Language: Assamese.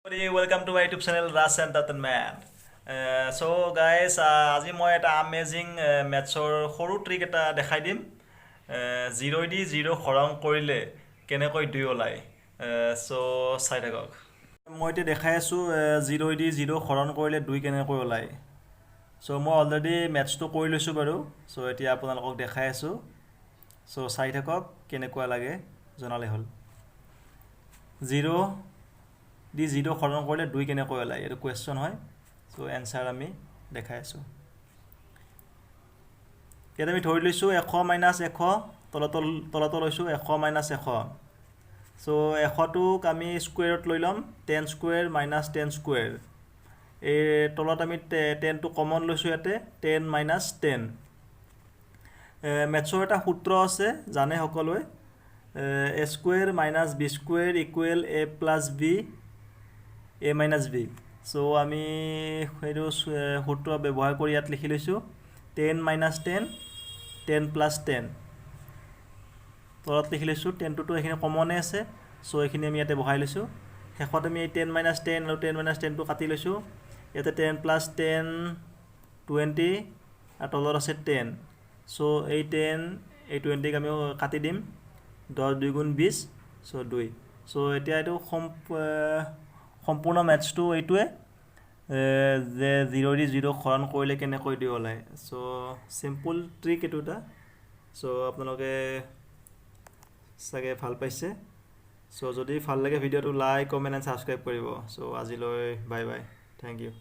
Welcome to my YouTube channel Ras Entertainment. So guys, আজি মই এটা আমেজিং মেথছৰ সৰু ট্ৰিক এটা দেখাই দিম। 0 দি 0 খৰং কৰিলে কেনেকৈ 2 ওলায়। সো চাই থাকক। মই এতিয়া দেখাই আছোঁ 0 দি 0 খৰং কৰিলে 2 কেনেকৈ ওলায়। সো মই অলৰেডি মেথছটো কৰি লৈছোঁ বাৰু। সো এতিয়া আপোনালোকক দেখাই আছোঁ। সো চাই থাকক কেনেকুৱা লাগে জনালে হ'ল। 0 দি 0 খৰং কৰিলে 2 কেনেকৈ ওলায় এইটো কুৱেশ্যন হয়। সো এনসাৰ আমি দেখাই আছোঁ। ইয়াত আমি ধৰি লৈছোঁ 100 - 100 তলত লৈছোঁ 100 - 100। সো 100টোক আমি স্কুৱেৰত লৈ ল'ম 10 স্কুৱেৰ - 10 স্কুৱেৰ। এই তলত আমি 10টো কমন লৈছোঁ ইয়াতে 10 - 10। মেথছৰ এটা সূত্ৰ আছে জানে সকলোৱে a square - b square equal a plus b a minus B. So আমি সেইটো সূত্ৰ ব্যৱহাৰ কৰি ইয়াত লিখি লৈছোঁ 10 - 10 10 প্লাছ 10 তলত লিখি লৈছোঁ 10টোতো এইখিনি কমনে আছে। সো এইখিনি আমি ইয়াতে বহাই লৈছোঁ। শেষত আমি এই 10 - 10 আৰু 10 - 10টো কাটি লৈছোঁ। ইয়াতে 10 প্লাছ 10 20 আৰু তলত আছে 10। সো এই 10 এই 20ক আমি কাটি দিম 10 2 গুণ 20 সো 2। সো এতিয়া এইটো সম্পূৰ্ণ মেথছটো এইটোৱে যে 0 দি 0 খৰণ কৰিলে কেনেকৈ 2 ওলায়। সো চিম্পল ট্ৰিক এইটো এটা। সো আপোনালোকে চাগে ভাল পাইছে। সো যদি ভাল লাগে ভিডিঅ'টো লাইক কমেণ্ট এণ্ড ছাবস্ক্ৰাইব কৰিব। সো আজিলৈ বাই বাই, থেংক ইউ।